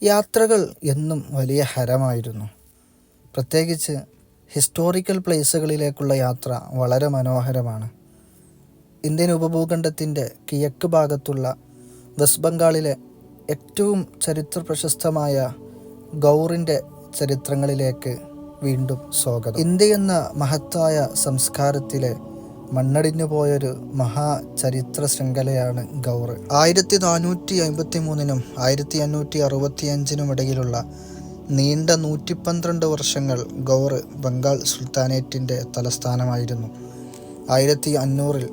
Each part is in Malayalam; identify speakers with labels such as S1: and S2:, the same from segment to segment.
S1: യാത്രകൾ എന്നും വലിയ ഹരമായിരുന്നു. പ്രത്യേകിച്ച് ഹിസ്റ്റോറിക്കൽ പ്ലേസുകളിലേക്കുള്ള യാത്ര വളരെ മനോഹരമാണ്. ഇന്ത്യൻ ഉപഭൂഖണ്ഡത്തിൻ്റെ കിഴക്ക് ഭാഗത്തുള്ള വെസ്റ്റ് ബംഗാളിലെ ഏറ്റവും ചരിത്ര പ്രശസ്തമായ ഗൗറിൻ്റെ ചരിത്രങ്ങളിലേക്ക് വീണ്ടും സ്വാഗതം. ഇന്ത്യ എന്ന മഹത്തായ സംസ്കാരത്തിലെ മണ്ണടിഞ്ഞു പോയൊരു മഹാചരിത്ര ശൃംഖലയാണ് ഗൗർ. 1453 1565 ഇടയിലുള്ള നീണ്ട 112 വർഷങ്ങൾ ഗൗർ ബംഗാൾ സുൽത്താനേറ്റിൻ്റെ തലസ്ഥാനമായിരുന്നു. 1500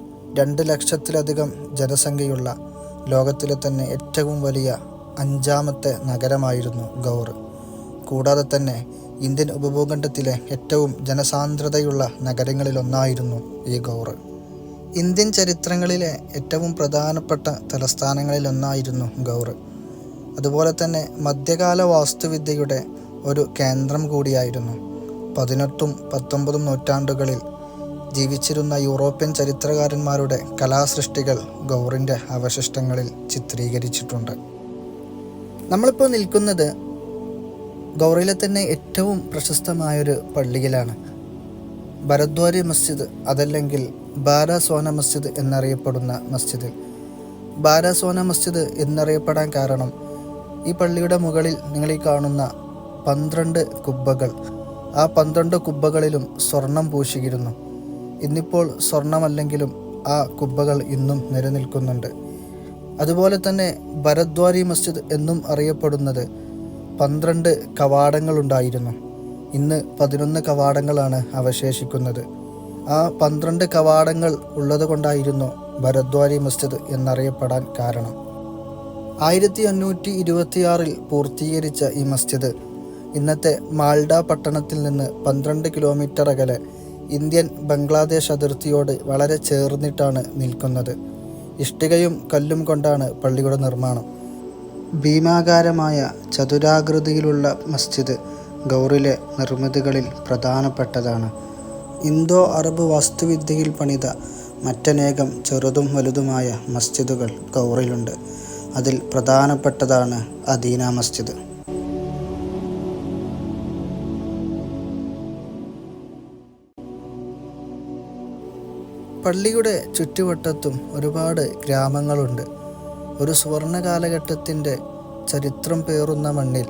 S1: 2 ലക്ഷത്തിലധികം ജനസംഖ്യയുള്ള ലോകത്തിലെ തന്നെ ഏറ്റവും വലിയ 5ാമത്തെ നഗരമായിരുന്നു ഗൗർ. കൂടാതെ തന്നെ ഇന്ത്യൻ ഉപഭൂഖണ്ഡത്തിലെ ഏറ്റവും ജനസാന്ദ്രതയുള്ള നഗരങ്ങളിലൊന്നായിരുന്നു ഈ ഗൗർ. ഇന്ത്യൻ ചരിത്രങ്ങളിലെ ഏറ്റവും പ്രധാനപ്പെട്ട തലസ്ഥാനങ്ങളിലൊന്നായിരുന്നു ഗൗർ. അതുപോലെ തന്നെ മധ്യകാല വാസ്തുവിദ്യയുടെ ഒരു കേന്ദ്രം കൂടിയായിരുന്നു. 18ഉം 19ഉം നൂറ്റാണ്ടുകളിൽ ജീവിച്ചിരുന്ന യൂറോപ്യൻ ചരിത്രകാരന്മാരുടെ കലാസൃഷ്ടികൾ ഗൗറിൻ്റെ അവശിഷ്ടങ്ങളിൽ ചിത്രീകരിച്ചിട്ടുണ്ട്. നമ്മളിപ്പോൾ നിൽക്കുന്നത് ഗൗറിലെ തന്നെ ഏറ്റവും പ്രശസ്തമായൊരു പള്ളിയിലാണ്. ഭരദ്വാരി മസ്ജിദ്, അതല്ലെങ്കിൽ ബാരാസോന മസ്ജിദ് എന്നറിയപ്പെടുന്ന മസ്ജിദ്. ബാരാസോന മസ്ജിദ് എന്നറിയപ്പെടാൻ കാരണം ഈ പള്ളിയുടെ മുകളിൽ നിങ്ങൾ ഈ കാണുന്ന 12 കുബ്ബകൾ, ആ 12 കുബ്ബകളിലും സ്വർണം പൂശിയിരുന്നു. ഇന്നിപ്പോൾ സ്വർണമല്ലെങ്കിലും ആ കുബ്ബകൾ ഇന്നും നിലനിൽക്കുന്നുണ്ട്. അതുപോലെ തന്നെ ഭരദ്വാരി മസ്ജിദ് എന്നും അറിയപ്പെടുന്നത് 12 കവാടങ്ങളുണ്ടായിരുന്നു. ഇന്ന് 11 കവാടങ്ങളാണ് അവശേഷിക്കുന്നത്. ആ 12 കവാടങ്ങൾ ഉള്ളത് കൊണ്ടായിരുന്നു ഭരദ്വാരി മസ്ജിദ് എന്നറിയപ്പെടാൻ കാരണം. 1526 പൂർത്തീകരിച്ച ഈ മസ്ജിദ് ഇന്നത്തെ മാൽഡ പട്ടണത്തിൽ നിന്ന് 12 കിലോമീറ്റർ അകലെ ഇന്ത്യൻ ബംഗ്ലാദേശ് അതിർത്തിയോട് വളരെ ചേർന്നിട്ടാണ് നിൽക്കുന്നത്. ഇഷ്ടികയും കല്ലും കൊണ്ടാണ് പള്ളിയുടെ നിർമ്മാണം. ഭീമാകാരമായ ചതുരാകൃതിയിലുള്ള മസ്ജിദ് ഗൗറിലെ നിർമ്മിതികളിൽ പ്രധാനപ്പെട്ടതാണ്. ഇന്തോ അറബ് വാസ്തുവിദ്യയിൽ പണിത മറ്റനേകം ചെറുതും വലുതുമായ മസ്ജിദുകൾ ഗൗറിലുണ്ട്. അതിൽ പ്രധാനപ്പെട്ടതാണ് അദീന മസ്ജിദ്. പള്ളിയുടെ ചുറ്റുവട്ടത്തും ഒരുപാട് ഗ്രാമങ്ങളുണ്ട്. ഒരു സുവർണ കാലഘട്ടത്തിൻ്റെ ചരിത്രം പേറുന്ന മണ്ണിൽ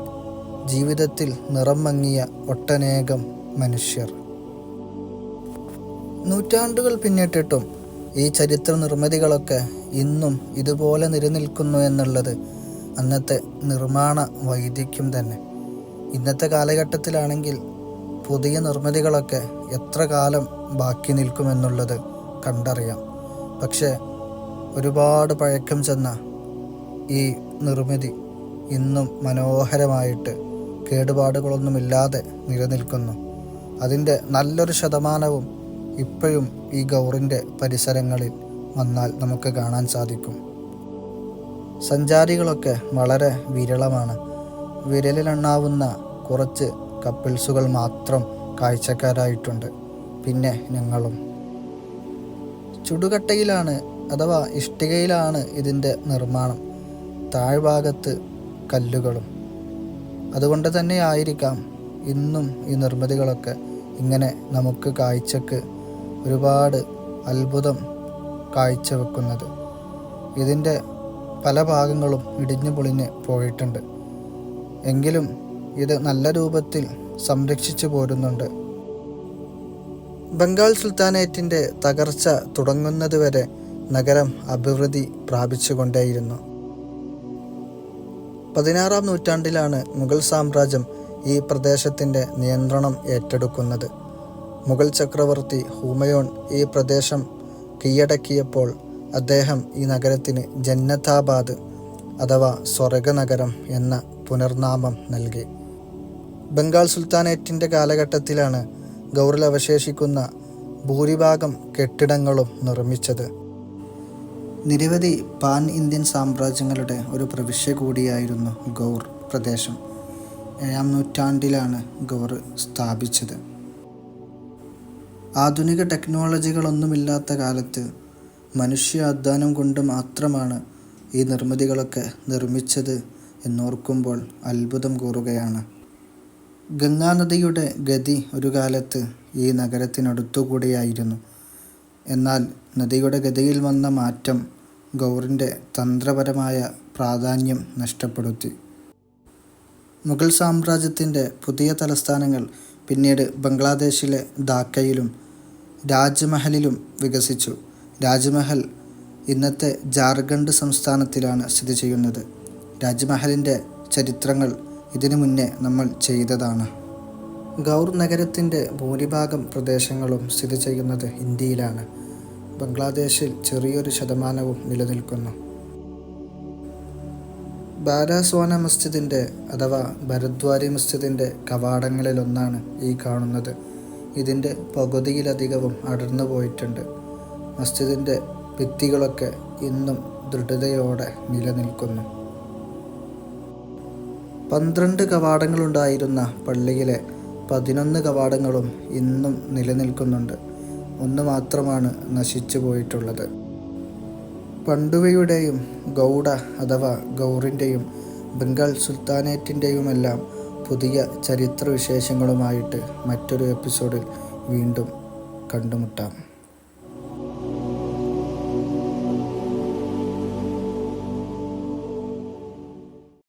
S1: ജീവിതത്തിൽ നിറം മങ്ങിയ ഒട്ടനേകം മനുഷ്യർ. നൂറ്റാണ്ടുകൾ പിന്നിട്ടിട്ടും ഈ ചരിത്ര നിർമ്മിതികളൊക്കെ ഇന്നും ഇതുപോലെ നിലനിൽക്കുന്നു എന്നുള്ളത് അന്നത്തെ നിർമ്മാണ വൈദഗ്ധ്യം തന്നെ. ഇന്നത്തെ കാലഘട്ടത്തിലാണെങ്കിൽ പുതിയ നിർമ്മിതികളൊക്കെ എത്ര കാലം ബാക്കി നിൽക്കുമെന്നുള്ളത് കണ്ടറിയാം. പക്ഷേ ഒരുപാട് പഴക്കം ചെന്ന ഈ നിർമ്മിതി ഇന്നും മനോഹരമായിട്ട് കേടുപാടുകളൊന്നുമില്ലാതെ നിലനിൽക്കുന്നു. അതിൻ്റെ നല്ലൊരു ശതമാനവും ഇപ്പോഴും ഈ ഗൗറിൻ്റെ പരിസരങ്ങളിൽ വന്നാൽ നമുക്ക് കാണാൻ സാധിക്കും. സഞ്ചാരികളൊക്കെ വളരെ വിരളമാണ്. വിരലിലെണ്ണാവുന്ന കുറച്ച് കപ്പിൾസുകൾ മാത്രം കാഴ്ചക്കാരായിട്ടുണ്ട്. പിന്നെ ഞങ്ങളും. ചുടുകട്ടയിലാണ് അഥവാ ഇഷ്ടികയിലാണ് ഇതിൻ്റെ നിർമ്മാണം. താഴ്ഭാഗത്ത് കല്ലുകളും. അതുകൊണ്ട് തന്നെ ആയിരിക്കാം ഇന്നും ഈ നിർമ്മിതികളൊക്കെ ഇങ്ങനെ നമുക്ക് കാഴ്ചക്ക് ഒരുപാട് അത്ഭുതം കാഴ്ചവെക്കുന്നത്. ഇതിൻ്റെ പല ഭാഗങ്ങളും ഇടിഞ്ഞു പൊളിഞ്ഞ് പോയിട്ടുണ്ട്. എങ്കിലും ഇത് നല്ല രൂപത്തിൽ സംരക്ഷിച്ചു പോരുന്നുണ്ട്. ബംഗാൾ സുൽത്താനേറ്റിൻ്റെ തകർച്ച തുടങ്ങുന്നതുവരെ നഗരം അഭിവൃദ്ധി പ്രാപിച്ചുകൊണ്ടേയിരുന്നു. 16ാം നൂറ്റാണ്ടിലാണ് മുഗൾ സാമ്രാജ്യം ഈ പ്രദേശത്തിൻ്റെ നിയന്ത്രണം ഏറ്റെടുക്കുന്നത്. മുഗൾ ചക്രവർത്തി ഹുമയൂൺ ഈ പ്രദേശം കീഴടക്കിയപ്പോൾ അദ്ദേഹം ഈ നഗരത്തിന് ജന്നതാബാദ് അഥവാ സ്വർഗനഗരം എന്ന പുനർനാമം നൽകി. ബംഗാൾ സുൽത്താനേറ്റിൻ്റെ കാലഘട്ടത്തിലാണ് ഗൗറിൽ അവശേഷിക്കുന്ന ഭൂരിഭാഗം കെട്ടിടങ്ങളും നിർമ്മിച്ചത്. നിരവധി പാൻ ഇന്ത്യൻ സാമ്രാജ്യങ്ങളുടെ ഒരു പ്രവിശ്യ കൂടിയായിരുന്നു ഗൗർ പ്രദേശം. 7ാം നൂറ്റാണ്ടിലാണ് ഗൗർ സ്ഥാപിച്ചത്. ആധുനിക ടെക്നോളജികളൊന്നുമില്ലാത്ത കാലത്ത് മനുഷ്യ അധ്വാനം കൊണ്ട് മാത്രമാണ് ഈ നിർമ്മിതികളൊക്കെ നിർമ്മിച്ചത് എന്നോർക്കുമ്പോൾ അത്ഭുതം കൂറുകയാണ്. ഗംഗാനദിയുടെ ഗതി ഒരു കാലത്ത് ഈ നഗരത്തിനടുത്തുകൂടിയായിരുന്നു. എന്നാൽ നദിയുടെ ഗതിയിൽ വന്ന മാറ്റം ഗൗറിൻ്റെ തന്ത്രപരമായ പ്രാധാന്യം നഷ്ടപ്പെടുത്തി. മുഗൾ സാമ്രാജ്യത്തിൻ്റെ പുതിയ തലസ്ഥാനങ്ങൾ പിന്നീട് ബംഗ്ലാദേശിലെ ധാക്കയിലും രാജ്മഹലിലും വികസിച്ചു. രാജ്മഹൽ ഇന്നത്തെ ജാർഖണ്ഡ് സംസ്ഥാനത്തിലാണ് സ്ഥിതി ചെയ്യുന്നത്. രാജ്മഹലിൻ്റെ ചരിത്രങ്ങൾ ഇതിനു മുന്നേ നമ്മൾ ചെയ്തതാണ്. ഗൗർ നഗരത്തിൻ്റെ ഭൂരിഭാഗം പ്രദേശങ്ങളും സ്ഥിതി ചെയ്യുന്നത് ഇന്ത്യയിലാണ്. ബംഗ്ലാദേശിൽ ചെറിയൊരു ശതമാനവും നിലനിൽക്കുന്നു. ബാരാസ്വാന മസ്ജിദിൻ്റെ അഥവാ ഭരദ്വാരി മസ്ജിദിൻ്റെ കവാടങ്ങളിലൊന്നാണ് ഈ കാണുന്നത്. ഇതിൻ്റെ പകുതിയിലധികവും അടർന്നു പോയിട്ടുണ്ട്. മസ്ജിദിൻ്റെ ഭിത്തികളൊക്കെ ഇന്നും ദൃഢതയോടെ നിലനിൽക്കുന്നു. 12 കവാടങ്ങളുണ്ടായിരുന്ന പള്ളിയിലെ 11 കവാടങ്ങളും ഇന്നും നിലനിൽക്കുന്നുണ്ട്. 1 മാത്രമാണ് നശിച്ചു പോയിട്ടുള്ളത്. പണ്ഡുവയുടെയും ഗൗഡ അഥവാ ഗൗറിൻ്റെയും ബംഗാൾ സുൽത്താനേറ്റിൻ്റെയുമെല്ലാം പുതിയ ചരിത്രവിശേഷങ്ങളുമായിട്ട് മറ്റൊരു എപ്പിസോഡിൽ വീണ്ടും കണ്ടുമുട്ടാം.